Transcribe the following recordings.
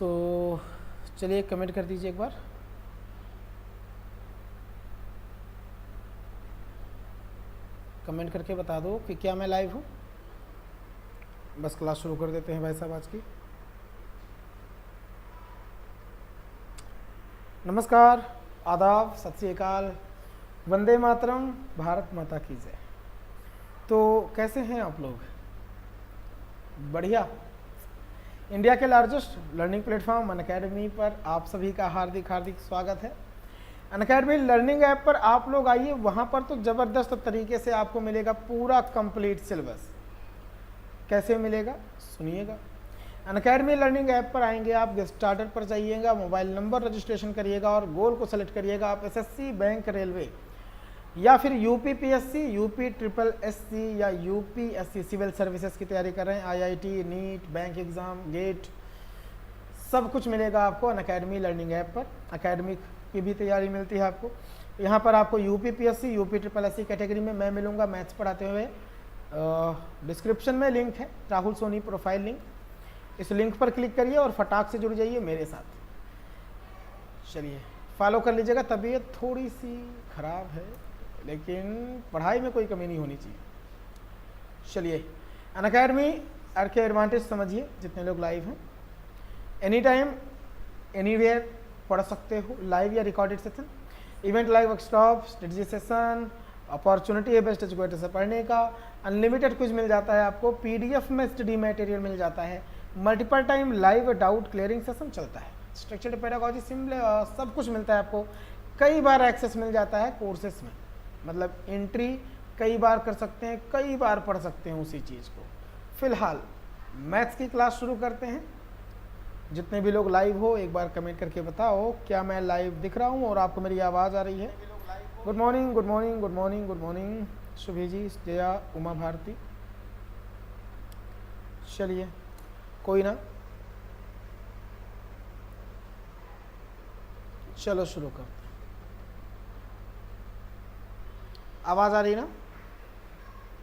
सो चलिए कमेंट कर दीजिए एक बार। कमेंट करके बता दो कि क्या मैं लाइव हूँ। बस क्लास शुरू कर देते हैं भाई साहब आज की। नमस्कार, आदाब, सत श्री अकाल, वंदे मातरम, भारत माता की जय। तो कैसे हैं आप लोग? बढ़िया। इंडिया के लार्जेस्ट लर्निंग प्लेटफॉर्म अनअकैडमी पर आप सभी का हार्दिक हार्दिक स्वागत है। अनअकैडमी लर्निंग ऐप पर आप लोग आइए, वहाँ पर तो ज़बरदस्त तरीके से आपको मिलेगा पूरा कंप्लीट सिलेबस। कैसे मिलेगा सुनिएगा। अनअकैडमी लर्निंग ऐप पर आएंगे आप, गेट स्टार्टर पर जाइएगा, मोबाइल नंबर रजिस्ट्रेशन करिएगा और गोल को सेलेक्ट करिएगा। आप एसएससी, बैंक, रेलवे या फिर UP PSC, UP triple SC या यूपीएससी सिविल सर्विसेज की तैयारी कर रहे हैं, IIT, NEET, bank exam, GATE, सब कुछ मिलेगा आपको अनअकैडमी लर्निंग ऐप पर। अकेडमिक की भी तैयारी मिलती है आपको। यहाँ पर आपको UP PSC, UP triple SC category में मैं मिलूँगा मैथ्स पढ़ाते हुए। डिस्क्रिप्शन में लिंक है, राहुल सोनी प्रोफाइल लिंक, इस लिंक पर क्लिक करिए और फटाक से जुड़ जाइए मेरे साथ। चलिए फॉलो कर लीजिएगा। तबीयत थोड़ी सी खराब है लेकिन पढ़ाई में कोई कमी नहीं होनी चाहिए। चलिए अनअकैडमी के एडवांटेज समझिए जितने लोग लाइव हैं। एनी टाइम एनीवेयर पढ़ सकते हो, लाइव या recorded session, event live workshop, strategy session, opportunity है बेस्ट एजुकेटर से पढ़ने का, अनलिमिटेड कुछ मिल जाता है आपको, पीडीएफ में स्टडी मटेरियल मिल जाता है, multiple time live doubt clearing session चलता है, स्ट्रक्चर्ड पेडागोजी सिंपल सब कुछ मिलता है आपको। कई बार एक्सेस मिल जाता है कोर्सेस में, मतलब एंट्री कई बार कर सकते हैं, कई बार पढ़ सकते हैं उसी चीज़ को। फिलहाल मैथ्स की क्लास शुरू करते हैं। जितने भी लोग लाइव हो एक बार कमेंट करके बताओ क्या मैं लाइव दिख रहा हूँ और आपको मेरी आवाज़ आ रही है। Good morning, good morning, good morning, good morning Shubhi ji, Jaya, Uma Bharti. चलिए कोई ना, चलो शुरू करते हैं। आवाज़ आ रही ना?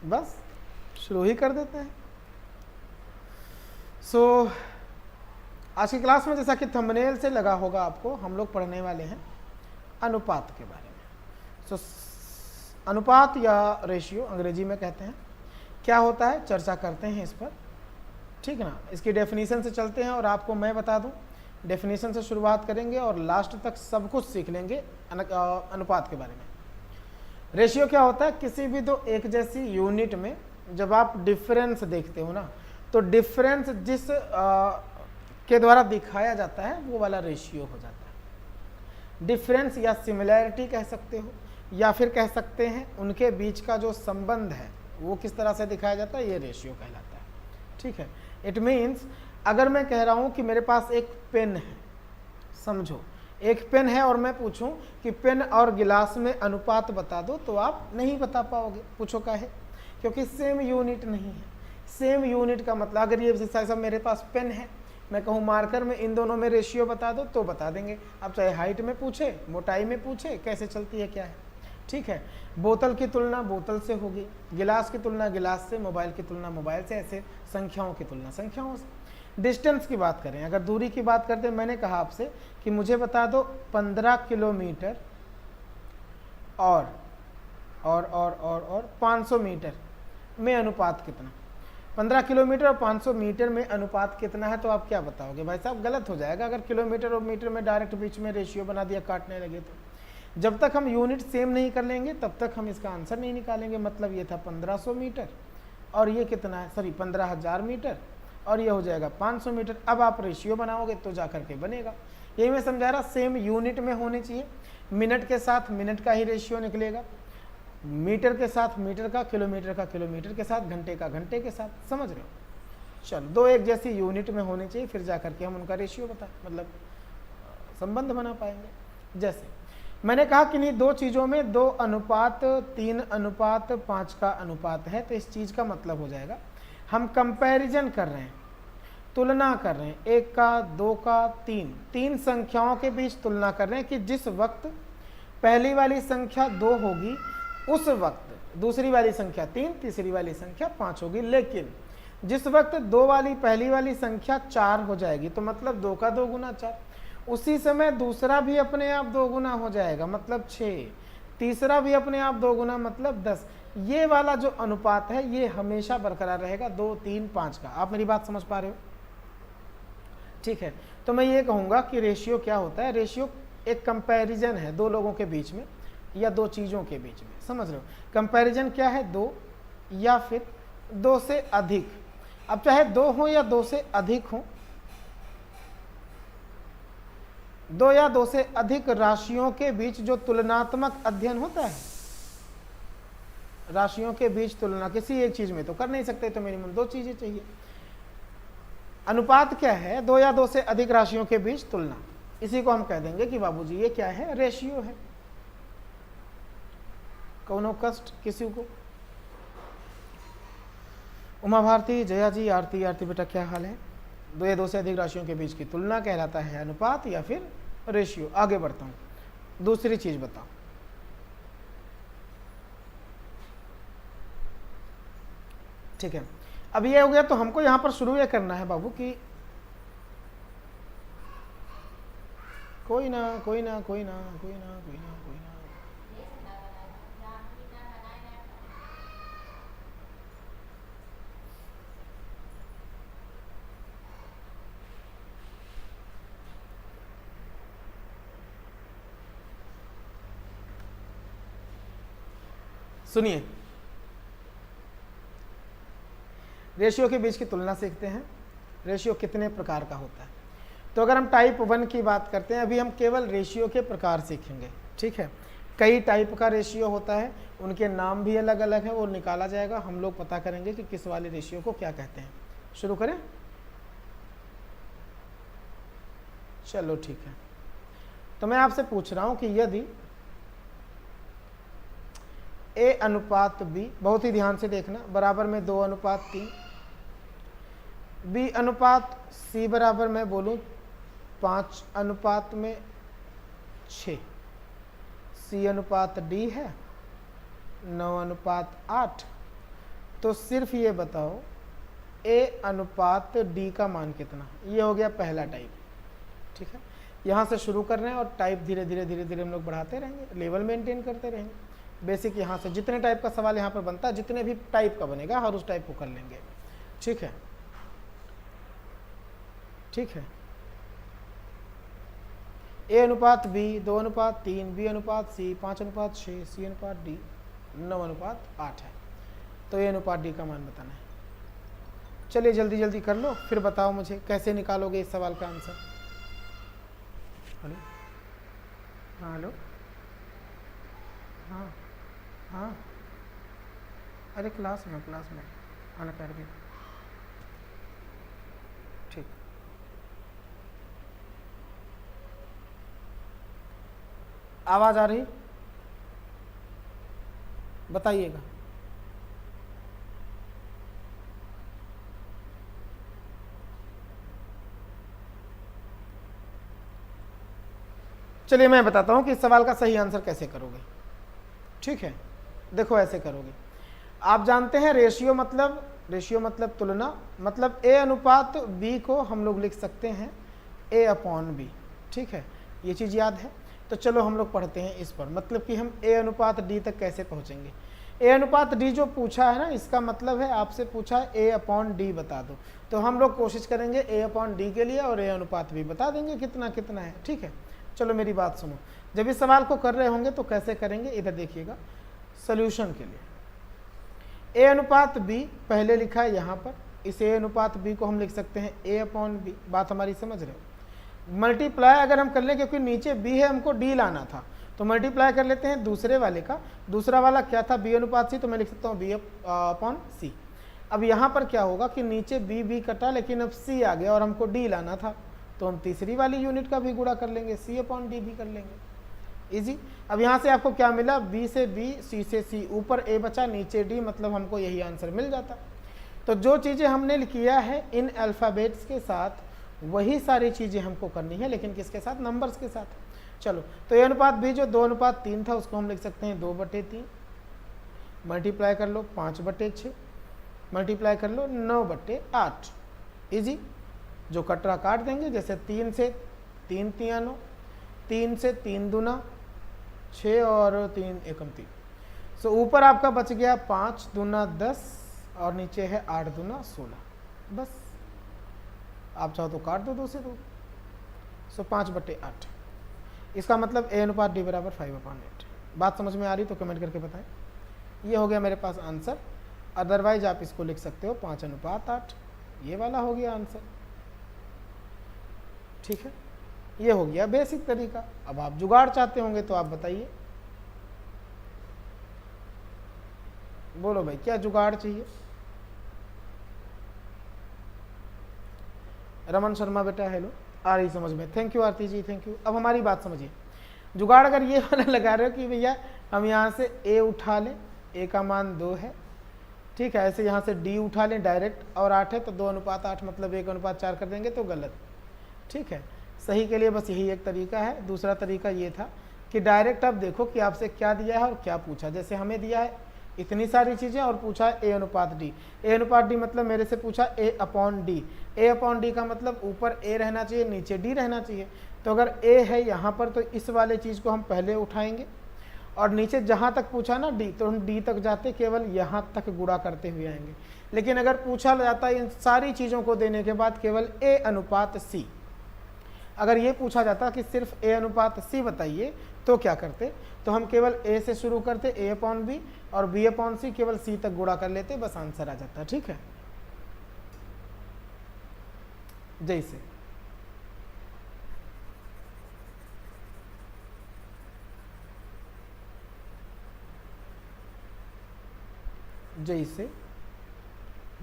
बस शुरू ही कर देते हैं। सो आज की क्लास में जैसा कि थंबनेल से लगा होगा आपको, हम लोग पढ़ने वाले हैं अनुपात के बारे में। सो अनुपात या रेशियो अंग्रेजी में कहते हैं, क्या होता है चर्चा करते हैं इस पर, ठीक है ना। इसकी डेफिनेशन से चलते हैं और आपको मैं बता दूं, डेफिनेशन से शुरुआत करेंगे और लास्ट तक सब कुछ सीख लेंगे अनुपात के बारे में। रेशियो क्या होता है? किसी भी दो एक जैसी यूनिट में जब आप डिफरेंस देखते हो ना, तो डिफरेंस जिस के द्वारा दिखाया जाता है वो वाला रेशियो हो जाता है। डिफरेंस या सिमिलैरिटी कह सकते हो, या फिर कह सकते हैं उनके बीच का जो संबंध है वो किस तरह से दिखाया जाता है, ये रेशियो कहलाता है, ठीक है। इट मीन्स अगर मैं कह रहा हूँ कि मेरे पास एक पेन है, समझो एक पेन है और मैं पूछूं कि पेन और गिलास में अनुपात बता दो, तो आप नहीं बता पाओगे। पूछो काहे? क्योंकि सेम यूनिट नहीं है। सेम यूनिट का मतलब अगर ये जैसा मेरे पास पेन है, मैं कहूँ मार्कर में इन दोनों में रेशियो बता दो तो बता देंगे। अब चाहे हाइट में पूछे, मोटाई में पूछे, कैसे चलती है क्या है, ठीक है। बोतल की तुलना बोतल से होगी, गिलास की तुलना गिलास से, मोबाइल की तुलना मोबाइल से, ऐसे संख्याओं की तुलना संख्याओं से। डिस्टेंस की बात करें, अगर दूरी की बात करते हैं, मैंने कहा आपसे कि मुझे बता दो 15 किलोमीटर और 500 मीटर में अनुपात कितना। 15 किलोमीटर और 500 मीटर में अनुपात कितना है, तो आप क्या बताओगे? भाई साहब गलत हो जाएगा अगर किलोमीटर और मीटर में डायरेक्ट बीच में रेशियो बना दिया, काटने लगे तो। जब तक हम यूनिट सेम नहीं कर लेंगे तब तक हम इसका आंसर नहीं निकालेंगे। मतलब ये था 1500 मीटर और ये कितना है, सॉरी 15,000 मीटर और ये हो जाएगा 500 मीटर। अब आप रेशियो बनाओगे तो जा करके बनेगा। यही मैं समझा रहा, सेम यूनिट में होने चाहिए। मिनट के साथ मिनट का ही रेशियो निकलेगा, मीटर के साथ मीटर का, किलोमीटर का किलोमीटर के साथ, घंटे का घंटे के साथ। समझ रहे हो? चलो दो एक जैसी यूनिट में होने चाहिए, फिर जा करके हम उनका रेशियो मतलब संबंध बना पाएंगे। जैसे मैंने कहा कि नहीं, दो चीज़ों में 2:3:5 का अनुपात है, तो इस चीज़ का मतलब हो जाएगा हम कंपैरिजन कर रहे हैं, तुलना कर रहे हैं, 1 का, 2 का, 3 संख्याओं के बीच तुलना कर रहे हैं कि जिस वक्त पहली वाली संख्या 2 होगी उस वक्त दूसरी वाली संख्या 3, तीसरी वाली संख्या 5 होगी। लेकिन जिस वक्त 2 वाली पहली वाली संख्या 4 हो जाएगी तो मतलब 2 का 2 गुना 4, उसी समय दूसरा भी अपने आप 2 गुना हो जाएगा मतलब 6, तीसरा भी अपने आप 2 गुना मतलब 10। ये वाला जो अनुपात है ये हमेशा बरकरार रहेगा 2, 3, 5 का। आप मेरी बात समझ पा रहे हो? ठीक है, तो मैं ये कहूँगा कि रेशियो क्या होता है? रेशियो एक कंपैरिजन है 2 लोगों के बीच में या 2 चीज़ों के बीच में, समझ रहे हो? कंपैरिजन क्या है? 2 या फिर 2 से अधिक। अब चाहे 2 हो या 2 से अधिक हो, 2 या 2 से अधिक राशियों के बीच जो तुलनात्मक अध्ययन होता है, राशियों के बीच तुलना किसी एक चीज में तो कर नहीं सकते, तो मिनिमम 2 चीजें चाहिए। अनुपात क्या है? 2 या 2 से अधिक राशियों के बीच तुलना। इसी को हम कह देंगे कि बाबूजी ये क्या है? रेशियो है। कौनो कष्ट किसी को? उमा भारती, जया जी, आरती, आरती बेटा क्या हाल है? 2 या 2 से अधिक राशियों के बीच की तुलना कहलाता है अनुपात या फिर रेशियो। आगे बढ़ता हूं, दूसरी चीज बताओ। ठीक है, अब ये हो गया, तो हमको यहां पर शुरू ये करना है बाबू कि कोई ना कोई ना कोई ना कोई ना कोई ना कोई ना सुनिए, रेशियो के बीच की तुलना सीखते हैं। रेशियो कितने प्रकार का होता है? तो अगर हम टाइप 1 की बात करते हैं, अभी हम केवल रेशियो के प्रकार सीखेंगे। ठीक है, कई टाइप का रेशियो होता है, उनके नाम भी अलग अलग है, वो निकाला जाएगा। हम लोग पता करेंगे कि किस वाले रेशियो को क्या कहते हैं। शुरू करें? चलो ठीक है, तो मैं आपसे पूछ रहा हूं कि यदि A अनुपात B, बहुत ही ध्यान से देखना, बराबर में 2 अनुपात 3, B अनुपात C बराबर मैं बोलूं 5 अनुपात में 6, C अनुपात D है 9 अनुपात 8, तो सिर्फ ये बताओ A अनुपात D का मान कितना? ये हो गया पहला टाइप। ठीक है, यहाँ से शुरू कर रहे हैं और टाइप धीरे धीरे धीरे धीरे हम लोग बढ़ाते रहेंगे, लेवल मेंटेन करते रहेंगे। बेसिक यहाँ से जितने टाइप का सवाल यहाँ पर बनता है, जितने भी टाइप का बनेगा हर उस टाइप को कर लेंगे। ठीक है, ठीक है। A अनुपात B 2 अनुपात 3, B अनुपात C 5 अनुपात 6, C अनुपात D 9 अनुपात 8 है। तो A अनुपात D का मान बताना है। चलिए जल्दी जल्दी कर लो, फिर बताओ मुझे कैसे निकालोगे इस सवाल का आंसर। हेलो, हाँ हेलो, हाँ हाँ, अरे क्लास में आना कर भी। ठीक, आवाज आ रही? बताइएगा। चलिए मैं बताता हूं कि इस सवाल का सही आंसर कैसे करोगे। ठीक है, देखो ऐसे करोगे। आप जानते हैं रेशियो मतलब तुलना, मतलब A अनुपात B को हम लोग लिख सकते हैं A अपॉन B। ठीक है, ये चीज़ याद है। तो चलो हम लोग पढ़ते हैं इस पर, मतलब कि हम A अनुपात D तक कैसे पहुँचेंगे। A अनुपात D जो पूछा है ना, इसका मतलब है आपसे पूछा है A अपॉन D बता दो, तो हम लोग कोशिश करेंगे A अपॉन D के लिए और A अनुपात B बता देंगे कितना कितना है। ठीक है, चलो मेरी बात सुनो। जब इस सवाल को कर रहे होंगे तो कैसे करेंगे, इधर देखिएगा। सॉल्यूशन के लिए A अनुपात B पहले लिखा है यहाँ पर, इस A अनुपात B को हम लिख सकते हैं A अपॉन B। बात हमारी समझ रहे हो? मल्टीप्लाई अगर हम कर ले, क्योंकि नीचे B है, हमको D लाना था, तो मल्टीप्लाई कर लेते हैं दूसरे वाले का। दूसरा वाला क्या था? B अनुपात C, तो मैं लिख सकता हूँ B अपॉन C। अब यहाँ पर क्या होगा कि नीचे B कटा, लेकिन अब C आ गया और हमको D लाना था, तो हम तीसरी वाली यूनिट का भी गुणा कर लेंगे, C अपॉन D भी कर लेंगे। इजी। अब यहाँ से आपको क्या मिला? B से B, C से C, ऊपर A बचा, नीचे D, मतलब हमको यही आंसर मिल जाता। तो जो चीज़ें हमने किया है इन अल्फ़ाबेट्स के साथ, वही सारी चीज़ें हमको करनी है, लेकिन किसके साथ? नंबर्स के साथ। चलो, तो A अनुपात B जो 2 अनुपात 3 था, उसको हम लिख सकते हैं 2/3, मल्टीप्लाई कर लो 5/6, मल्टीप्लाई कर लो 9/8, इजी। जो कटरा काट देंगे, जैसे 3 से 3 तिया 9, 3 से 3 दूना 6 और 3 एकम 3। सो ऊपर आपका बच गया 5 दूना 10 और नीचे है 8 दूना 16। बस आप चाहो तो काट दो 2 से 2। सो 5/8। इसका मतलब A अनुपात D बराबर 5/8। बात समझ में आ रही तो कमेंट करके बताएं। ये हो गया मेरे पास आंसर। अदरवाइज आप इसको लिख सकते हो 5/8, ये वाला हो गया आंसर। ठीक है, ये हो गया बेसिक तरीका। अब आप जुगाड़ चाहते होंगे तो आप बताइए, बोलो भाई क्या जुगाड़ चाहिए। रमन शर्मा बेटा हेलो, आ रही समझ में, thank you Aarti ji, thank you. अब हमारी बात समझिए, जुगाड़ अगर ये वाला लगा रहे हो कि भैया हम यहाँ से A उठा लें, A का मान 2 है, ठीक है, ऐसे यहाँ से D उठा लें डायरेक्ट और 8 है तो 2/8 मतलब 1/4 कर देंगे तो गलत। ठीक है, सही के लिए बस यही एक तरीका है। दूसरा तरीका ये था कि डायरेक्ट आप देखो कि आपसे क्या दिया है और क्या पूछा। जैसे हमें दिया है इतनी सारी चीज़ें और पूछा है A अनुपात D। A अनुपात D मतलब मेरे से पूछा A/D। A/D का मतलब ऊपर A रहना चाहिए, नीचे D रहना चाहिए। तो अगर A है यहाँ पर तो इस वाले चीज़ को हम पहले उठाएंगे और नीचे जहाँ तक पूछा ना D, तो हम D तक जाते केवल यहाँ तक गुणा करते हुए आएंगे। लेकिन अगर पूछा जाता है इन सारी चीज़ों को देने के बाद केवल A अनुपात C, अगर ये पूछा जाता कि सिर्फ A अनुपात C बताइए तो क्या करते, तो हम केवल A से शुरू करते A/B और B/C केवल C तक गुणा कर लेते, बस आंसर आ जाता। ठीक है, जैसे जैसे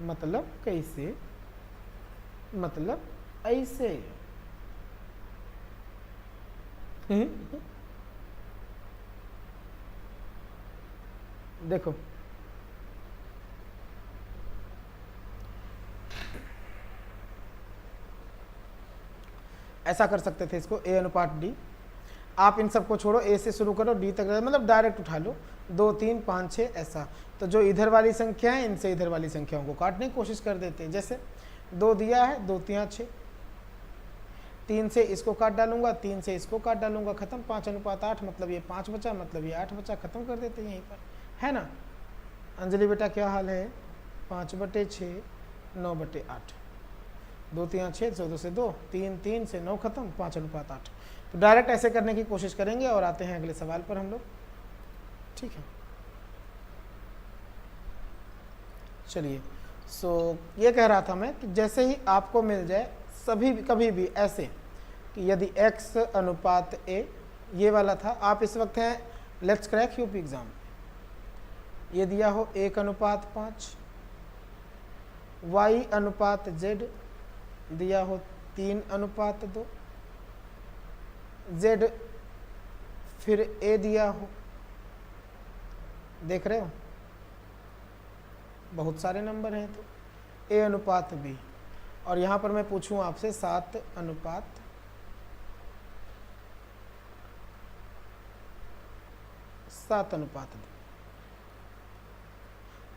मतलब कैसे, मतलब ऐसे। देखो ऐसा कर सकते थे इसको A अनुपात D। आप इन सबको छोड़ो, A से शुरू करो D तक, मतलब डायरेक्ट उठा लो 2 3 5 6 ऐसा। तो जो इधर वाली संख्या है इनसे इधर वाली संख्याओं को काटने की कोशिश कर देते हैं। जैसे 2 दिया है, 2 तिया 6, 3 से इसको काट डालूंगा, 3 से इसको काट डालूंगा, खत्म। 5/8 मतलब ये 5 बचा, मतलब ये 8 बचा, खत्म कर देते हैं यहीं पर, है ना। अंजलि बेटा क्या हाल है, 5/6 9/8, 2 तिया 6, 14 से 2, 3 3 से 9 खत्म, 5/8। तो डायरेक्ट ऐसे करने की कोशिश करेंगे और आते हैं अगले सवाल पर हम लोग। ठीक है, चलिए। ये कह रहा था मैं कि जैसे ही आपको मिल जाए सभी कभी भी ऐसे कि यदि x अनुपात a, ये वाला था, आप इस वक्त हैं लेट्स क्रैक यूपी एग्जाम, ये दिया हो 1/5, y अनुपात z दिया हो 3/2, z फिर a दिया हो, देख रहे हो बहुत सारे नंबर हैं, तो a अनुपात b, और यहाँ पर मैं पूछूं आपसे 7/7।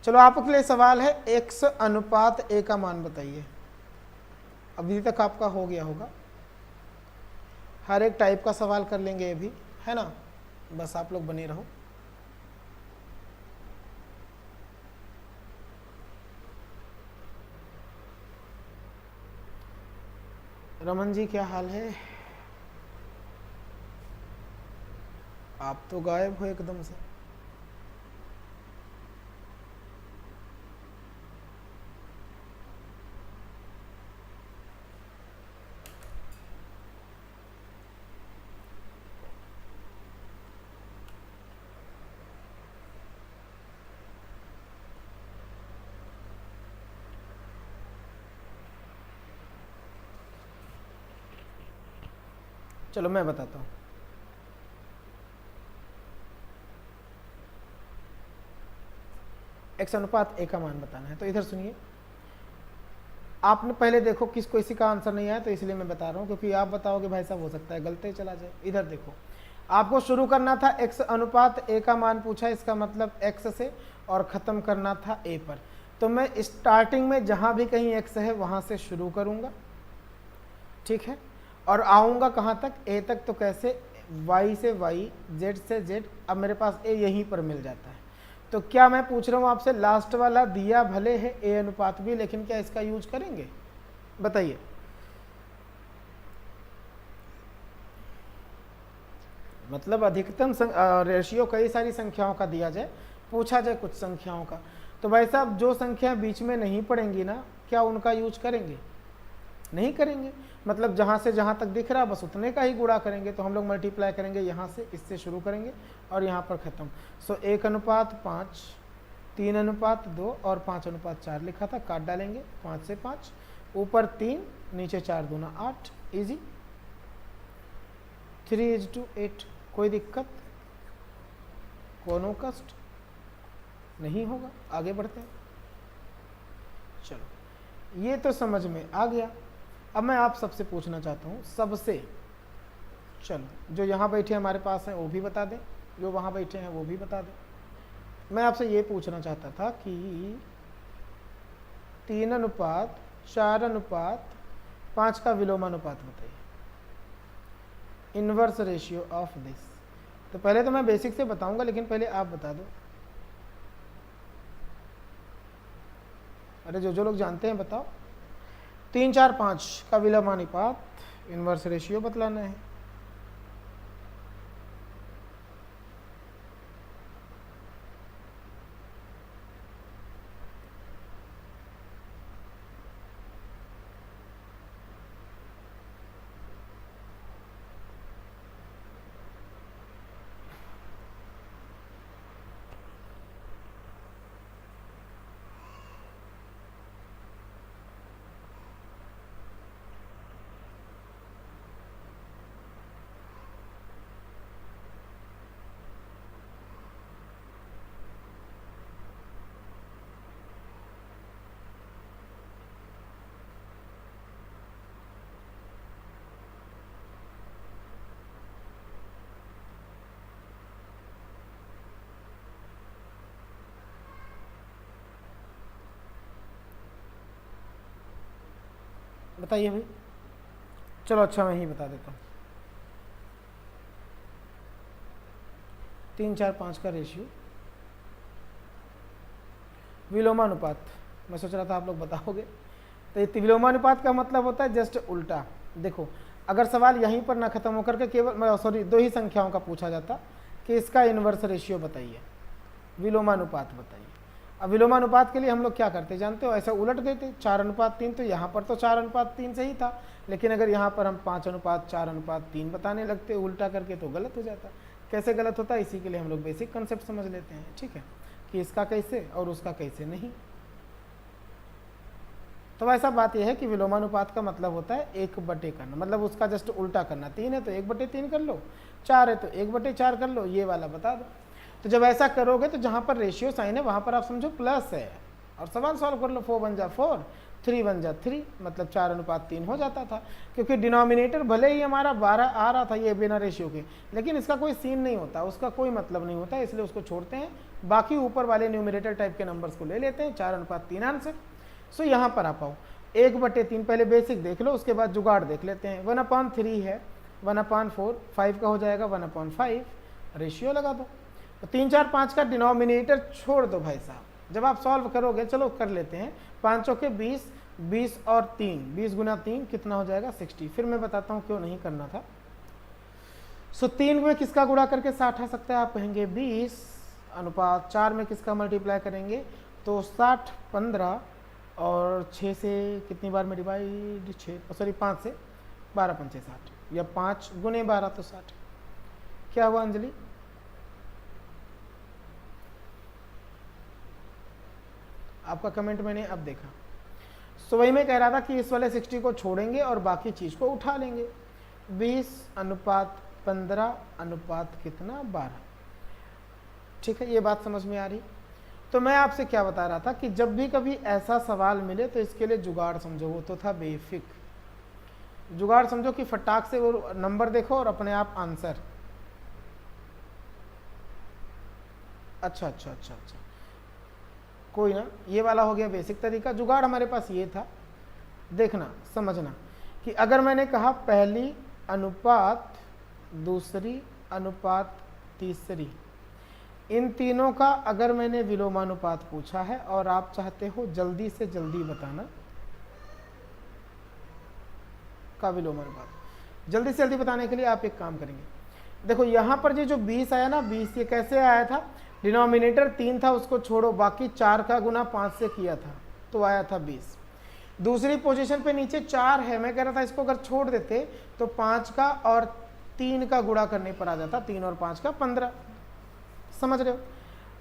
चलो आपके लिए सवाल है x अनुपात a का मान बताइए। अभी तक आपका हो गया होगा, हर एक टाइप का सवाल कर लेंगे ये भी, है ना, बस आप लोग बने रहो। रमन जी क्या हाल है, आप तो गायब हो एकदम से। चलो मैं बताता हूँ। x अनुपात a का मान बताना है, तो इधर सुनिए। आपने पहले देखो किसी का आंसर नहीं आया, तो इसलिए मैं बता रहा हूँ, क्योंकि आप बताओगे भाई साहब हो सकता है गलत ही चला जाए। इधर देखो, आपको शुरू करना था x अनुपात a का मान पूछा, इसका मतलब x से, और ख़त्म करना था a पर। तो मैं स्टार्टिंग में जहाँ भी कहीं x है वहाँ से शुरू करूँगा, ठीक है, और आऊँगा कहाँ तक, a तक। तो कैसे, y से y, z से z, अब मेरे पास a यहीं पर मिल जाता है। तो क्या मैं पूछ रहा हूँ आपसे, लास्ट वाला दिया भले है a अनुपात भी, लेकिन क्या इसका यूज करेंगे, बताइए। मतलब अधिकतम रेशियो कई सारी संख्याओं का दिया जाए, पूछा जाए कुछ संख्याओं का, तो भाई साहब जो संख्या बीच में नहीं पड़ेंगी ना, क्या उनका यूज करेंगे, नहीं करेंगे। मतलब जहाँ से जहाँ तक दिख रहा है बस उतने का ही गुणा करेंगे। तो हम लोग मल्टीप्लाई करेंगे, यहाँ से इससे शुरू करेंगे और यहाँ पर ख़त्म। सो 1:5, 3:2 और 5:4 लिखा था, काट डालेंगे, 5 से 5, ऊपर 3, नीचे 4 दूना 8, ईजी। 3:8, कोई दिक्कत, कोनो कष्ट नहीं होगा। आगे बढ़ते हैं, चलो ये तो समझ में आ गया। अब मैं आप सबसे पूछना चाहता हूँ, सबसे, चलो जो यहाँ बैठे हमारे पास हैं वो भी बता दें, जो वहाँ बैठे हैं वो भी बता दें। मैं आपसे ये पूछना चाहता था कि 3:4:5 का विलोमानुपात बताइए, इनवर्स रेशियो ऑफ दिस। तो पहले तो मैं बेसिक से बताऊंगा, लेकिन पहले आप बता दो। अरे जो लोग जानते हैं बताओ। 3:4:5 का विलोमानुपात, इनवर्स रेशियो बतलाना है। बताइए भाई। चलो अच्छा, मैं ही बता देता हूँ। 3:4:5 का रेशियो, विलोमानुपात। मैं सोच रहा था आप लोग बताओगे। तो ये विलोमानुपात का मतलब होता है जस्ट उल्टा। देखो, अगर सवाल यहीं पर ना खत्म होकर के केवल सॉरी 2 ही संख्याओं का पूछा जाता कि इसका इन्वर्स रेशियो बताइए, विलोमानुपात बताइए। अब विलोमानुपात के लिए हम लोग क्या करते जानते हो, ऐसा उलट देते 4:3। तो यहाँ पर तो 4:3 सही था, लेकिन अगर यहाँ पर हम 5:4:3 बताने लगते उल्टा करके तो गलत हो जाता। कैसे गलत होता है, इसी के लिए हम लोग बेसिक कंसेप्ट समझ लेते हैं, ठीक है, कि इसका कैसे और उसका कैसे नहीं। तो ऐसा बात यह है कि विलोमानुपात का मतलब होता है 1/, करना, मतलब उसका जस्ट उल्टा करना। 3 है तो 1/3 कर लो, 4 है तो 1/4 कर लो, ये वाला बता दो। तो जब ऐसा करोगे तो जहाँ पर रेशियो साइन है वहाँ पर आप समझो प्लस है और सवाल सॉल्व कर लो। 4 बन जा 4, 3 बन जा 3, मतलब 4:3 हो जाता था। क्योंकि डिनोमिनेटर भले ही हमारा 12 आ रहा था ये बिना रेशियो के, लेकिन इसका कोई सीन नहीं होता, उसका कोई मतलब नहीं होता, इसलिए उसको छोड़ते हैं। बाकी ऊपर वाले न्यूमिनेटर टाइप के नंबर्स को ले लेते हैं। 4:3 आंसर। सो यहाँ पर आ पाओ 1/3, पहले बेसिक देख लो, उसके बाद जुगाड़ देख लेते हैं। 1/3 है, 1/4, 5 का हो जाएगा 1/5, रेशियो लगा दो। तो 3:4:5 का डिनोमिनेटर छोड़ दो भाई साहब। जब आप सॉल्व करोगे, चलो कर लेते हैं, 5 के 20, 20 और 3, 20 × 3 कितना हो जाएगा 60। फिर मैं बताता हूँ क्यों नहीं करना था। सो 3 में किसका गुणा करके 60 आ सकता है, आप कहेंगे 20:4 में किसका मल्टीप्लाई करेंगे तो 60, 15 और 6 से कितनी बार में डिवाइड, 5 से 12 पंचे 60, या 5 × 12 तो 60। क्या हुआ अंजलि, आपका कमेंट मैंने अब देखा। सो वही मैं कह रहा था कि इस वाले 60 को छोड़ेंगे और बाकी चीज को उठा लेंगे। 20:15 कितना 12। ठीक है, ये बात समझ में आ रही। तो मैं आपसे क्या बता रहा था कि जब भी कभी ऐसा सवाल मिले तो इसके लिए जुगाड़ समझो। वो तो था बेसिक जुगाड़, समझो कि फटाक से वो नंबर देखो और अपने आप आंसर। अच्छा, कोई ना, ये वाला हो गया बेसिक तरीका। जुगाड़ हमारे पास ये था, देखना समझना कि अगर मैंने कहा पहली अनुपात दूसरी अनुपात तीसरी, इन तीनों का अगर मैंने विलोमानुपात पूछा है और आप चाहते हो जल्दी से जल्दी बताना का विलोमानुपात, जल्दी से जल्दी बताने के लिए आप एक काम करेंगे, देखो यहाँ पर ये जो 20 आया ना, 20 ये कैसे आया था, डिनोमिनेटर 3 था उसको छोड़ो, बाकी 4 का गुना 5 से किया था तो आया था 20। दूसरी पोजीशन पे नीचे 4 है, मैं कह रहा था इसको अगर छोड़ देते तो 5 का और 3 का गुणा करने पर आ जाता, 3 और 5 का 15, समझ रहे हो।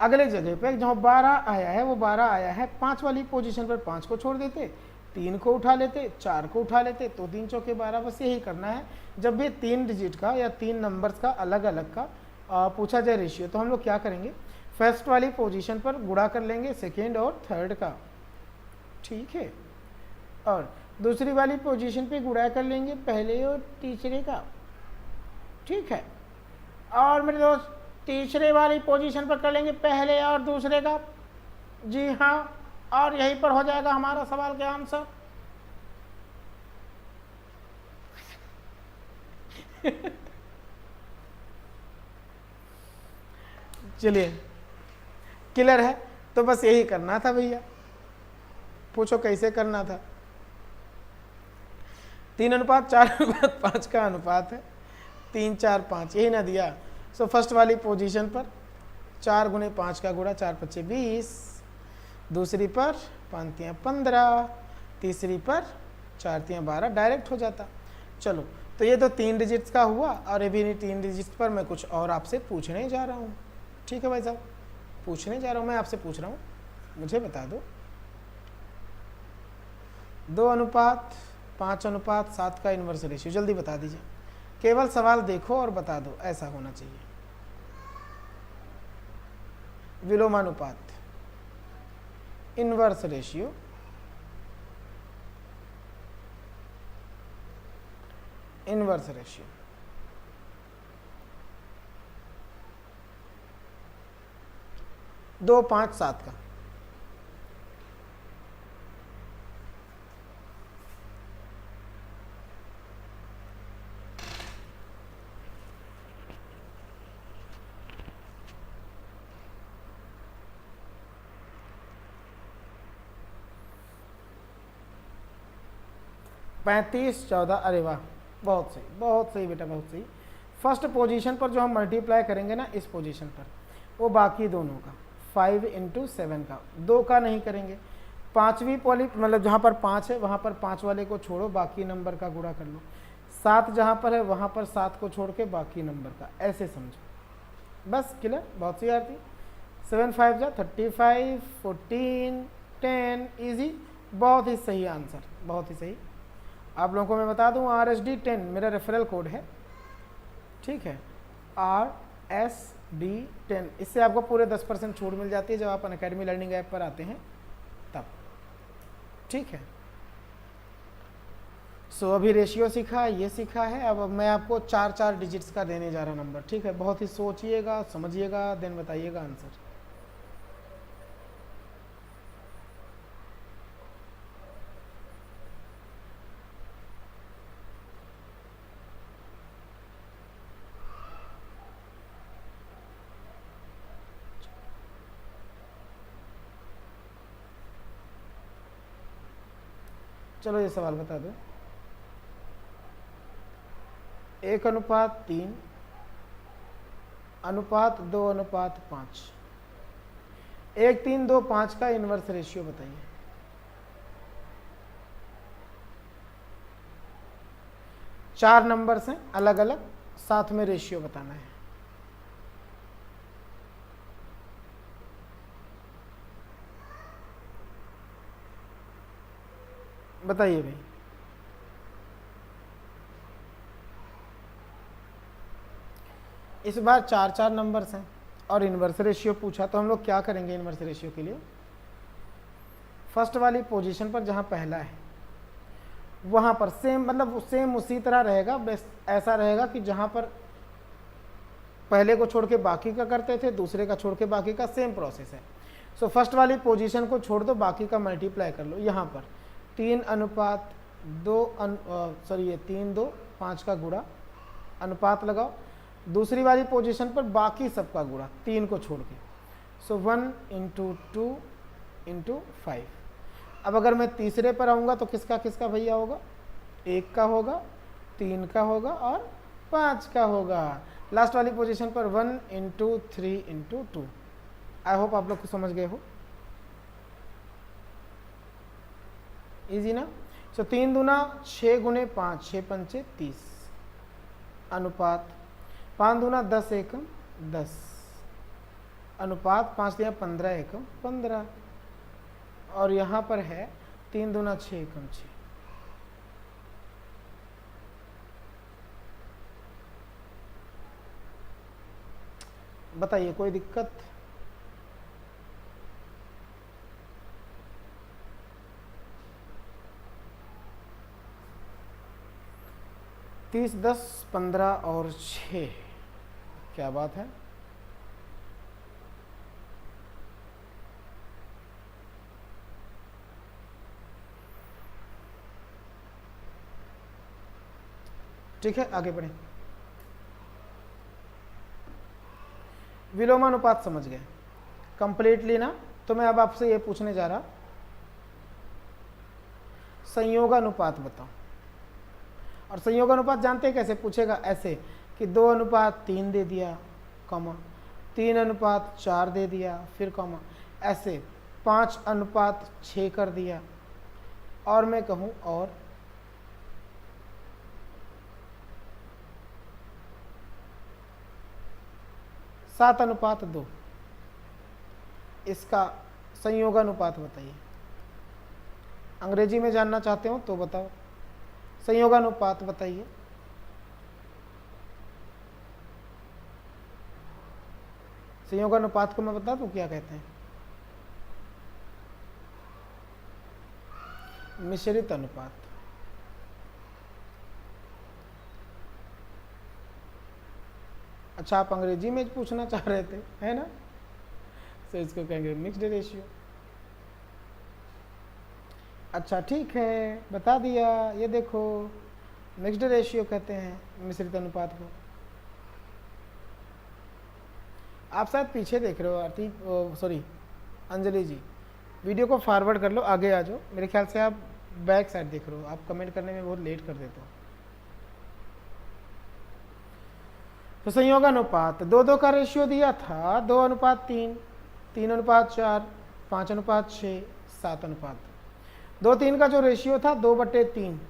अगले जगह पे जहाँ 12 आया है वो 12 आया है 5 वाली पोजीशन पर, 5 को छोड़ देते, 3 को उठा लेते, 4 को उठा लेते, तो 3 चौके 12, बस यही करना है। जब भी 3 डिजिट का या 3 नंबर्स का अलग अलग का पूछा जाए रेशियो, तो हम लोग क्या करेंगे, फर्स्ट वाली पोजीशन पर गुणा कर लेंगे सेकेंड और थर्ड का, ठीक है, और दूसरी वाली पोजीशन पे गुणा कर लेंगे पहले और तीसरे का, ठीक है, और मेरे दोस्त तीसरे वाली पोजीशन पर कर लेंगे पहले और दूसरे का, जी हाँ, और यहीं पर हो जाएगा हमारा सवाल का आंसर। चलिए क्लियर है, तो बस यही करना था भैया, पूछो कैसे करना था। 3:4:5 का अनुपात है, 3 4 5 यही ना दिया। सो फर्स्ट वाली पोजीशन पर 4 गुणे 5 का गुणा, 4 5 20, दूसरी पर 5 3 15, तीसरी पर 4 3 12, डायरेक्ट हो जाता। चलो तो ये तो 3 डिजिट्स का हुआ, और अभी 3 डिजिट्स पर मैं कुछ और आपसे पूछने जा रहा हूँ, ठीक है भाई साहब, पूछने जा रहा हूँ, मैं आपसे पूछ रहा हूँ, मुझे बता दो 2:5:7 का इन्वर्स रेशियो, जल्दी बता दीजिए, केवल सवाल देखो और बता दो, ऐसा होना चाहिए। विलोमानुपात, इन्वर्स रेशियो, इन्वर्स रेशियो, 2:5:7 का। पैंतीस 14, अरे वाह, बहुत सही बेटा, बहुत सही। फर्स्ट पोजीशन पर जो हम मल्टीप्लाई करेंगे ना इस पोजीशन पर, वो बाकी दोनों का 5 × 7 का, 2 का नहीं करेंगे। पाँचवीं पॉली मतलब जहाँ पर 5 है वहाँ पर 5 वाले को छोड़ो, बाकी नंबर का गुणा कर लो। 7 जहाँ पर है वहाँ पर 7 को छोड़ के बाकी नंबर का, ऐसे समझो, बस क्लियर, बहुत सी आती। 7 5 जा 35, 14 10, ईजी, बहुत ही सही आंसर, बहुत ही सही। आप लोगों को मैं बता दूं RSD 10 मेरा रेफरल कोड है, ठीक है, RSD 10, इससे आपको पूरे 10% छूट मिल जाती है जब आप अनअकैडमी लर्निंग ऐप पर आते हैं तब, ठीक है। सो अभी रेशियो सीखा, ये सीखा है, अब मैं आपको 4 डिजिट्स का देने जा रहा नंबर, ठीक है, बहुत ही सोचिएगा, समझिएगा, देन बताइएगा आंसर। चलो ये सवाल बता दो, 1:3 अनुपात 2:5, 1 3 2 5 का इन्वर्स रेशियो बताइए। चार नंबर्स हैं अलग अलग, साथ में रेशियो बताना है। बताइए भाई, इस बार 4 नंबर्स हैं और इन्वर्स रेशियो पूछा, तो हम लोग क्या करेंगे इन्वर्स रेशियो के लिए, फर्स्ट वाली पोजीशन पर जहां पहला है वहां पर सेम, मतलब सेम उसी तरह रहेगा, बस ऐसा रहेगा कि जहां पर पहले को छोड़ के बाकी का करते थे, दूसरे का छोड़ के बाकी का, सेम प्रोसेस है। सो फर्स्ट वाली पोजीशन को छोड़ दो, बाकी का मल्टीप्लाई कर लो। यहाँ पर 3:2 ये 3 2 5 का गुणा, अनुपात लगाओ। दूसरी वाली पोजीशन पर बाकी सबका गुणा 3 को छोड़ के, सो 1 × 2 × 5। अब अगर मैं तीसरे पर आऊँगा तो किसका किसका भैया होगा, 1 का होगा, 3 का होगा और 5 का होगा। लास्ट वाली पोजीशन पर 1 × 3 × 2। आई होप आप लोग को समझ गए हो, इजी ना। सो 3 दूना 6 × 5, 6 पंचे 30, अनुपात 5 दूना 10 एकम 10, अनुपात 5 दिया 15 एकम 15, और यहाँ पर है 3 दूना 6 एकम 6। बताइए कोई दिक्कत? तीस 10 15 और 6, क्या बात है। ठीक है, आगे बढ़ें। विलोमानुपात समझ गए कंप्लीटली ना। तो मैं अब आपसे ये पूछने जा रहा, संयोगानुपात बताओ। और संयोगानुपात जानते हैं कैसे पूछेगा, ऐसे कि 2:3 दे दिया, कॉमा 3:4 दे दिया, फिर कॉमा, ऐसे 5:6 कर दिया, और मैं कहूँ और 7:2, इसका संयोगानुपात बताइए। अंग्रेजी में जानना चाहते हो तो बताओ, संयोगानुपात बताइए। संयोगानुपात को मैं बता दूं क्या कहते हैं, मिश्रित अनुपात। अच्छा, आप अंग्रेजी में पूछना चाह रहे थे, है ना। तो इसको कहेंगे मिक्स्ड रेशियो। अच्छा ठीक है, बता दिया। ये देखो मिक्स्ड रेशियो कहते हैं मिश्रित अनुपात को। आप शायद पीछे देख रहे हो आरती, सॉरी अंजलि जी, वीडियो को फॉरवर्ड कर लो, आगे आ जाओ। मेरे ख्याल से आप बैक साइड देख रहे हो, आप कमेंट करने में बहुत लेट कर देते हो। तो संयोगानुपात 2:2 का रेशियो दिया था, 2:3, 3:4, 5:6, 7:2। 2:3 का जो रेशियो था 2/3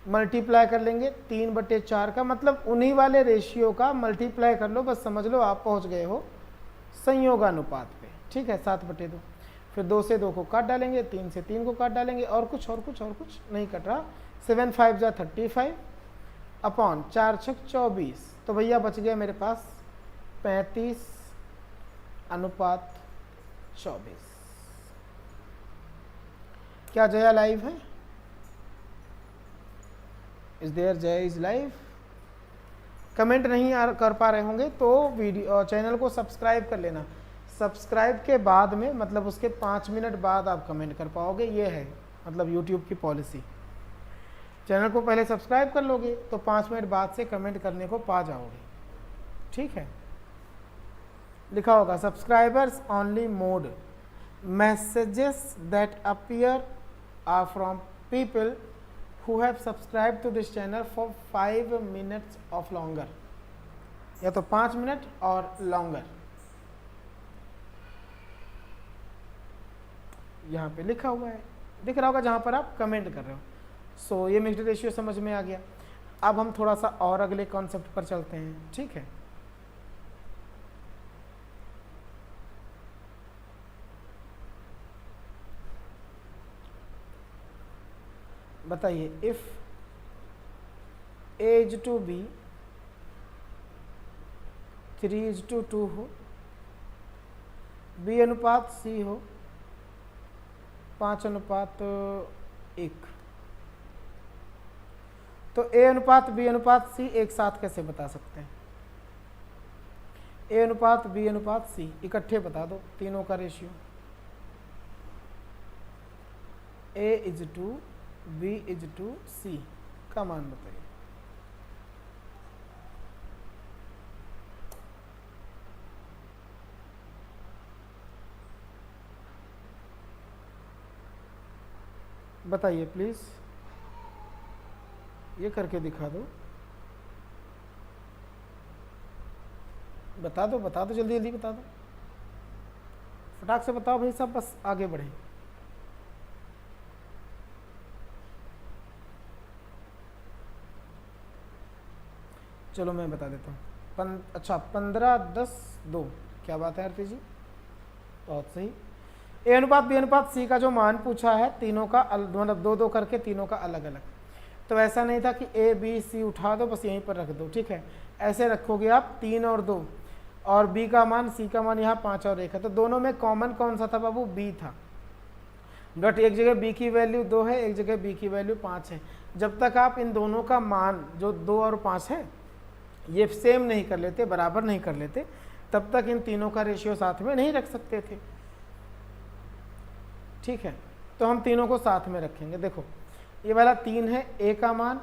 मल्टीप्लाई कर लेंगे 3/4 का, मतलब उन्हीं वाले रेशियो का मल्टीप्लाई कर लो, बस समझ लो आप पहुंच गए हो संयोगानुपात पे। ठीक है, 7/2। फिर 2 से 2 को काट डालेंगे, 3 से 3 को काट डालेंगे, और कुछ नहीं कट रहा। 7 5 जा 35 अपॉन 4 6 24। तो भैया बच गया मेरे पास 35:24। क्या जया लाइव है? इज देयर जय इज लाइव? कमेंट नहीं कर पा रहे होंगे तो वीडियो चैनल को सब्सक्राइब कर लेना। सब्सक्राइब के बाद में, मतलब उसके 5 मिनट बाद आप कमेंट कर पाओगे, ये है मतलब यूट्यूब की पॉलिसी। चैनल को पहले सब्सक्राइब कर लोगे तो 5 मिनट बाद से कमेंट करने को पा जाओगे। ठीक है, लिखा होगा subscribers only mode, messages that appear are from people who have subscribed to this channel for 5 minutes of longer, या तो 5 मिनट और longer। यहाँ पे लिखा हुआ है, दिख रहा होगा जहाँ पर आप कमेंट कर रहे हो। सो ये मिक्स्ड रेशियो समझ में आ गया। अब हम थोड़ा सा और अगले कॉन्सेप्ट पर चलते हैं। ठीक है, बताइए, इफ A:B 3:2 हो, B:C हो 5:1, तो A:B:C एक साथ कैसे बता सकते हैं? ए अनुपात बी अनुपात सी, इकट्ठे बता दो तीनों का ratio. A is to B is to C का मान बताइए। बताइए प्लीज, ये करके दिखा दो, बता दो बता दो, जल्दी जल्दी बता दो, फटाक से बताओ भाई सब, बस आगे बढ़े। चलो मैं बता देता हूँ। अच्छा 15 10 2, क्या बात है आरती जी, बहुत सही। ए अनुपात बी अनुपात सी का जो मान पूछा है तीनों का मतलब दो दो करके तीनों का अलग अलग, तो ऐसा नहीं था कि ए बी सी उठा दो बस यहीं पर रख दो, ठीक है, ऐसे रखोगे आप 3 और 2, और बी का मान सी का मान यहाँ 5 और 1 है, तो दोनों में कॉमन कौन सा था बाबू, बी था। बट एक जगह बी की वैल्यू 2 है, एक जगह बी की वैल्यू 5 है। जब तक आप इन दोनों का मान जो 2 और 5 है ये सेम नहीं कर लेते, बराबर नहीं कर लेते, तब तक इन तीनों का रेशियो साथ में नहीं रख सकते थे, ठीक है। तो हम तीनों को साथ में रखेंगे। देखो ये वाला 3 है ए का मान,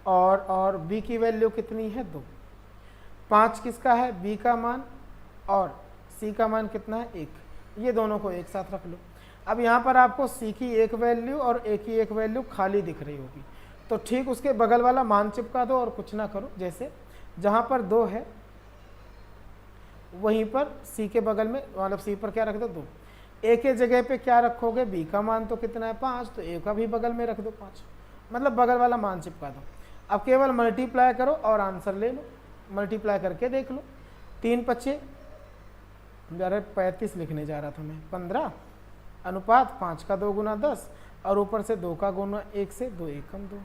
और बी की वैल्यू कितनी है 2, 5 किसका है बी का मान, और सी का मान कितना है 1, ये दोनों को एक साथ रख लो। अब यहाँ पर आपको सी की एक वैल्यू और ए की एक वैल्यू खाली दिख रही होगी, तो ठीक उसके बगल वाला मान चिपका दो और कुछ ना करो। जैसे जहाँ पर 2 है वहीं पर सी के बगल में मतलब सी पर क्या रख दो 2, ए के जगह पे क्या रखोगे, बी का मान तो कितना है 5, तो ए का भी बगल में रख दो 5, मतलब बगल वाला मान चिपका दो। अब केवल मल्टीप्लाई करो और आंसर ले लो, मल्टीप्लाई करके देख लो। 3 पच्चे 35 लिखने जा रहा था मैं, 15 अनुपात 5 का 2 गुना 10, और ऊपर से 2 का गुना 1 से 2 1 कम 2,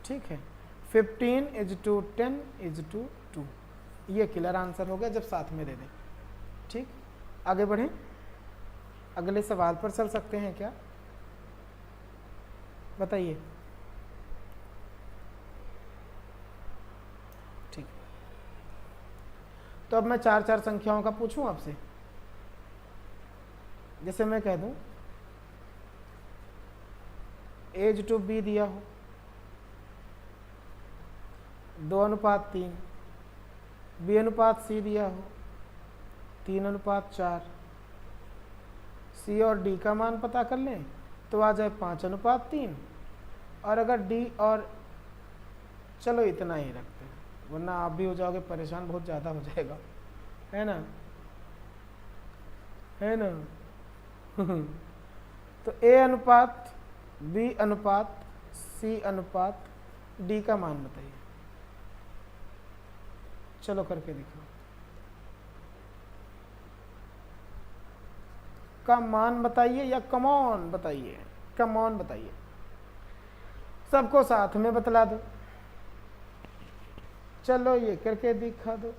ठीक है। 15 इज टू 10 इज टू 2, ये क्लियर आंसर हो गया जब साथ में दे दें, ठीक। आगे बढ़ें, अगले सवाल पर चल सकते हैं क्या, बताइए। ठीक, तो अब मैं 4 संख्याओं का पूछूं आपसे। जैसे मैं कह दूं एज टू बी दिया हो 2 अनुपात 3, बी अनुपात सी दिया हो 3 अनुपात 4, सी और डी का मान पता कर लें तो आ जाए 5 अनुपात 3, और अगर डी और, चलो इतना ही रखते हैं वरना आप भी हो जाओगे परेशान, बहुत ज़्यादा हो जाएगा, है ना, है ना। तो ए अनुपात बी अनुपात सी अनुपात डी का मान बताइए, चलो करके दिखाओ। का मान बताइए या कमॉन बताइए, कमॉन बताइए, सबको साथ में बतला दो, चलो ये करके दिखा दो,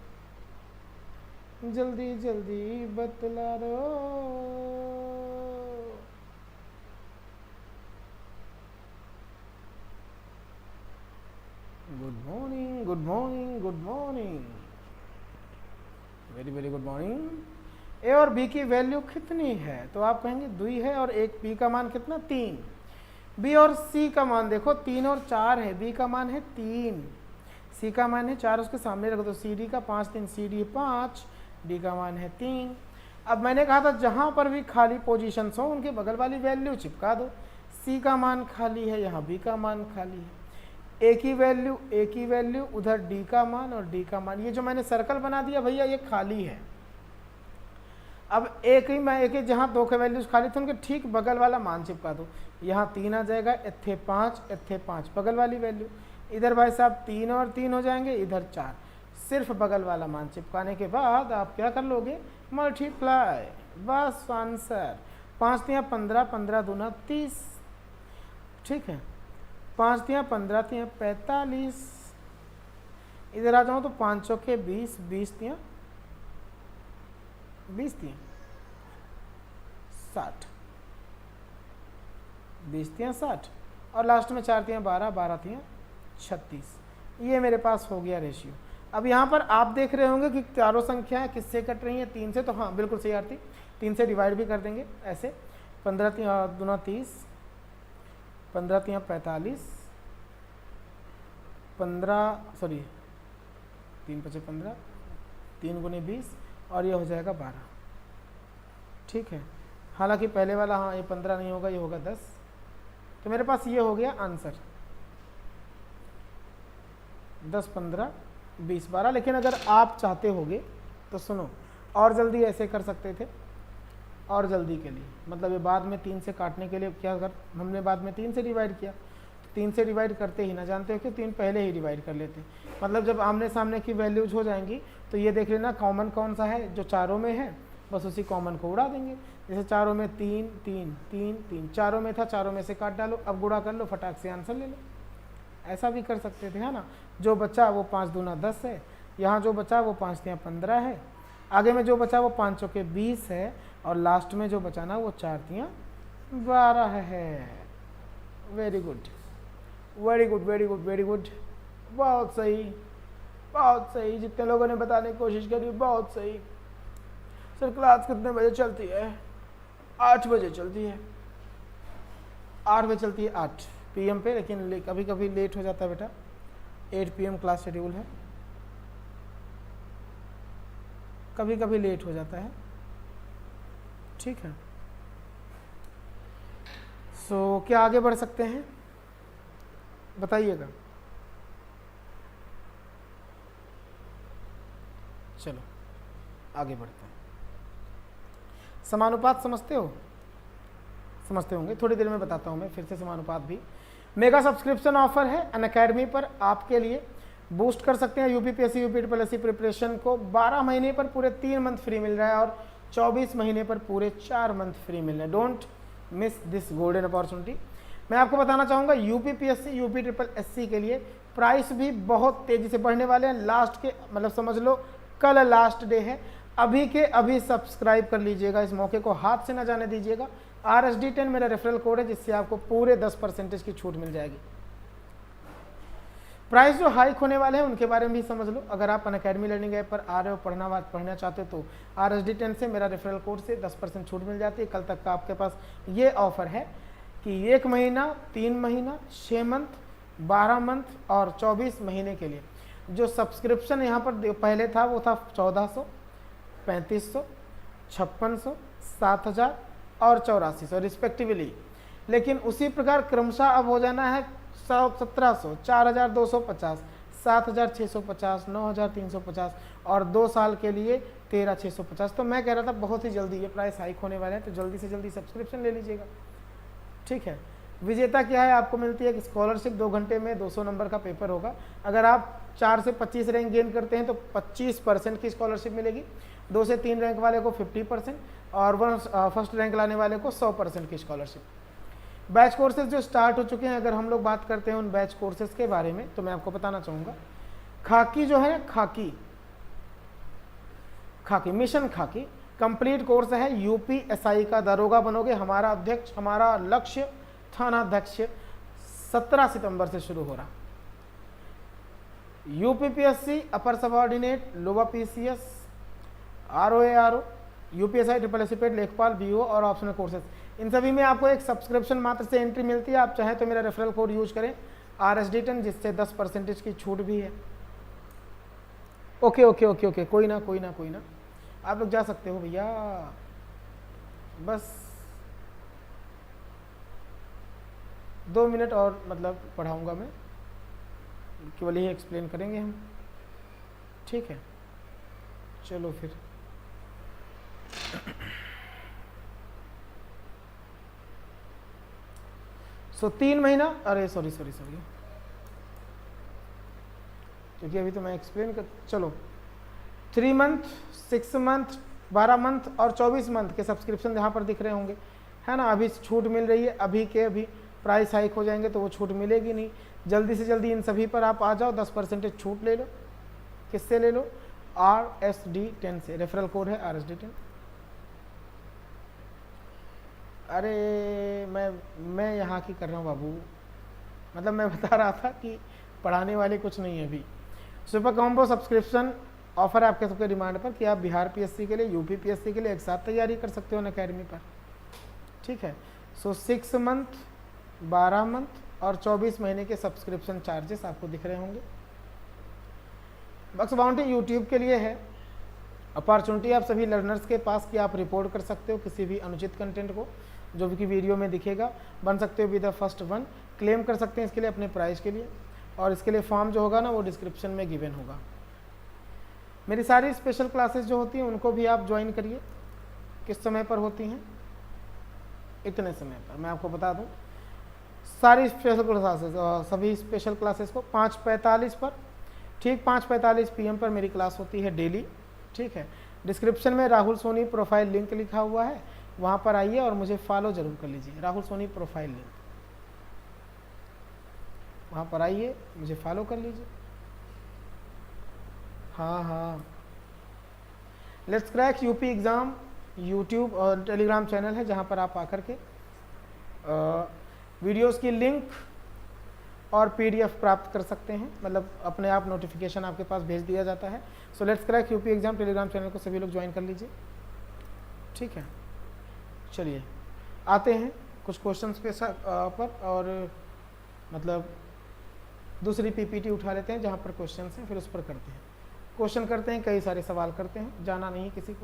जल्दी जल्दी बतला दो। Good morning good morning good morning, very very good morning. A और बी की वैल्यू कितनी है, तो आप कहेंगे 2 है, और एक बी का मान कितना 3, बी और सी का मान देखो 3 और 4 है, बी का मान है 3, सी का मान है 4, उसके सामने रख दो, सी डी का 5 3 सी डी 5, डी का मान है 3। अब मैंने कहा था जहां पर भी खाली पोजीशंस हो उनके बगल वाली वैल्यू चिपका दो, सी का मान खाली है, यहाँ बी का मान खाली है, ए की वैल्यू उधर डी का मान और डी का मान, ये जो मैंने सर्कल बना दिया भैया ये खाली है। अब एक ही मैं एक ही जहाँ 2 के वैल्यूज खाली थे उनके ठीक बगल वाला मान चिपका दो, यहाँ 3 आ जाएगा, इत्थे 5 बगल वाली वैल्यू, इधर भाई साहब 3 और 3 हो जाएंगे, इधर 4, सिर्फ बगल वाला मान चिपकाने के बाद आप क्या कर लोगे, मल्टीप्लाई, बस आंसर। 5 तियाँ 15, 15 दूना 30, ठीक है, 5 तियाँ 15 तियाँ 45, इधर आ जाऊँ तो 5 चौके 20, 20 तियाँ 20 तियाँ 60, 20 तियाँ 60, और लास्ट में 4 तियाँ 12, 12 तियाँ 36, ये मेरे पास हो गया रेशियो। अब यहाँ पर आप देख रहे होंगे कि चारों संख्याएं किससे कट रही हैं, 3 से। तो हाँ बिल्कुल सही आरती, 3 से डिवाइड भी कर देंगे ऐसे। 15 दूना 30, 15 तियाँ 45, 3 5 15, 3 गुने 20 और ये हो जाएगा 12। ठीक है, हालांकि पहले वाला हाँ ये 15 नहीं होगा, ये होगा 10। तो मेरे पास ये हो गया आंसर 10 15 20 12। लेकिन अगर आप चाहते होगे तो सुनो, और जल्दी ऐसे कर सकते थे, और जल्दी के लिए मतलब ये बाद में 3 से काटने के लिए क्या, अगर हमने बाद में 3 से डिवाइड किया तो 3 से डिवाइड करते ही ना, जानते हो कि 3 पहले ही डिवाइड कर लेते। मतलब जब आमने सामने की वैल्यूज हो जाएंगी तो ये देख लेना कॉमन कौन सा है, जो चारों में है बस उसी कॉमन को उड़ा देंगे। जैसे चारों में 3 3 3 3, चारों में था, चारों में से काट डालो, अब गुणा कर लो, फटाक से आंसर ले लो। ऐसा भी कर सकते थे, है ना। जो बचा वो 5 दूना 10 है, यहाँ जो बचा वो 5 तियाँ 15 है, आगे में जो बचा वो 5 चौके 20 है, और लास्ट में जो बचा ना वो 4 तियाँ 12 है। Very good very good very good very good, बहुत सही बहुत सही। जितने लोगों ने बताने की कोशिश करी बहुत सही। सर क्लास कितने बजे चलती है? 8 बजे चलती है, 8 बजे चलती है, 8 PM पे। लेकिन कभी कभी लेट हो जाता है बेटा, 8 PM क्लास शेड्यूल है, कभी कभी लेट हो जाता है। ठीक है, सो क्या आगे बढ़ सकते हैं बताइएगा। चलो आगे बढ़ते हैं। समानुपात समझते हो? समझते होंगे, थोड़ी देर में बताता हूं मैं फिर से समानुपात भी। मेगा सब्सक्रिप्शन ऑफर है अनअकैडमी पर आपके लिए, बूस्ट कर सकते हैं यूपीपीएससी यूपीट्रिपलएससी प्रिपरेशन को। 12 महीने पर पूरे 3 मंथ फ्री मिल रहा है और 24 महीने पर पूरे 4 मंथ फ्री मिल रहे हैं। Don't miss this golden opportunity. मैं आपको बताना चाहूँगा यूपीपीएससी यूपीट्रिपलएससी के लिए प्राइस भी बहुत तेज़ी से बढ़ने वाले हैं। लास्ट के मतलब समझ लो कल लास्ट डे है, अभी के अभी सब्सक्राइब कर लीजिएगा, इस मौके को हाथ से ना जाने दीजिएगा। RSD10 मेरा रेफरल कोड है जिससे आपको पूरे 10% की छूट मिल जाएगी। प्राइस जो हाइक होने वाले हैं उनके बारे में भी समझ लो। अगर आप अनअकैडमी लर्निंग ऐप पर आ रहे हो, पढ़ना चाहते हो तो RSD10 से मेरा रेफरल कोड से 10% छूट मिल जाती है। कल तक का आपके पास ये ऑफर है कि 1 महीना, 3 महीना, 6 मंथ, 12 मंथ और 24 महीने के लिए जो सब्सक्रिप्शन यहाँ पर पहले था वो था 1400, 3500, 5600, 7000 और 8400 रिस्पेक्टिवली। लेकिन उसी प्रकार क्रमशः अब हो जाना है 1700, 4250, 7650, 9350 और 2 साल के लिए 13650। तो मैं कह रहा था बहुत ही जल्दी ये प्राइस हाइक होने वाले हैं, तो जल्दी से जल्दी सब्सक्रिप्शन ले लीजिएगा। ठीक है, विजेता क्या है, आपको मिलती है कि स्कॉलरशिप 2 घंटे में 200 नंबर का पेपर होगा। अगर आप 4 से 25 रैंक गेन करते हैं तो 25% की स्कॉलरशिप मिलेगी। 2 से 3 रैंक वाले को 50% और फर्स्ट रैंक लाने वाले को 100% की स्कॉलरशिप। बैच कोर्सेज जो स्टार्ट हो चुके हैं, अगर हम लोग बात करते हैं उन बैच कोर्सेज के बारे में तो मैं आपको बताना चाहूँगा। खाकी जो है, खाकी मिशन खाकी कंप्लीट कोर्स है। UPSI का दरोगा बनोगे। हमारा अध्यक्ष, हमारा लक्ष्य थानाध्यक्ष 17 सितंबर से शुरू हो रहा। UPPSC upper subordinate, lower PCS, ROA, UPSI, SSSC पेड, लेखपाल, BO और ऑप्शनल कोर्सेज, इन सभी में आपको एक सब्सक्रिप्शन मात्र से एंट्री मिलती है। आप चाहें तो मेरा रेफरल कोड यूज करें RSD10 जिससे 10% की छूट भी है। ओके ओके ओके ओके, कोई ना आप लोग जा सकते हो भैया। बस 2 मिनट और मतलब पढ़ाऊंगा मैं, केवल यही एक्सप्लेन करेंगे हम। ठीक है, चलो फिर। सो 3 महीना, अरे सॉरी क्योंकि अभी तो मैं एक्सप्लेन कर, चलो 3 मंथ, 6 मंथ, 12 मंथ और 24 मंथ के सब्सक्रिप्शन यहाँ पर दिख रहे होंगे, है ना। अभी छूट मिल रही है, अभी के अभी प्राइस हाइक हो जाएंगे तो वो छूट मिलेगी नहीं। जल्दी से जल्दी इन सभी पर आप आ जाओ, 10% छूट ले लो। किससे ले लो? RSD10 से, रेफरल कोड है RSD10। अरे मैं यहाँ की कर रहा हूँ बाबू, मतलब मैं बता रहा था कि पढ़ाने वाले कुछ नहीं है अभी। सुपर कॉम्बो सब्सक्रिप्शन ऑफर है आपके सबके डिमांड पर कि आप बिहार पीएससी के लिए, यूपी पीएससी के लिए एक साथ तैयारी कर सकते हो अनअकैडमी पर। ठीक है, सो 6 मंथ, 12 मंथ और 24 महीने के सब्सक्रिप्शन चार्जेस आपको दिख रहे होंगे। बक्स बाउंटी यूट्यूब के लिए है, अपॉर्चुनिटी आप सभी लर्नर्स के पास कि आप रिपोर्ट कर सकते हो किसी भी अनुचित कंटेंट को जो भी वीडियो में दिखेगा, बन सकते हो be the first one, claim कर सकते हैं इसके लिए अपने प्राइस के लिए, और इसके लिए फॉर्म जो होगा ना वो डिस्क्रिप्शन में गिवन होगा। मेरी सारी स्पेशल क्लासेस जो होती हैं उनको भी आप ज्वाइन करिए। किस समय पर होती हैं? इतने समय पर मैं आपको बता दूं, सारी स्पेशल क्लासेस, सभी स्पेशल क्लासेस को 5:45 पर, ठीक 5:45 PM पर मेरी क्लास होती है डेली। ठीक है, डिस्क्रिप्शन में राहुल सोनी प्रोफाइल लिंक लिखा हुआ है, वहाँ पर आइए और मुझे फॉलो जरूर कर लीजिए। राहुल सोनी प्रोफाइल लिंक, वहाँ पर आइए, मुझे फॉलो कर लीजिए। हाँ, let's crack UP exam YouTube और टेलीग्राम चैनल है जहाँ पर आप आकर के वीडियोस की लिंक और PDF प्राप्त कर सकते हैं, मतलब अपने आप नोटिफिकेशन आपके पास भेज दिया जाता है। So let's crack UP exam Telegram channel को सभी लोग ज्वाइन कर लीजिए। ठीक है, चलिए आते हैं कुछ क्वेश्चंस पे पर, और मतलब दूसरी PPT उठा लेते हैं जहाँ पर क्वेश्चंस हैं, फिर उस पर करते हैं, क्वेश्चन करते हैं, कई सारे सवाल करते हैं, जाना नहीं किसी को।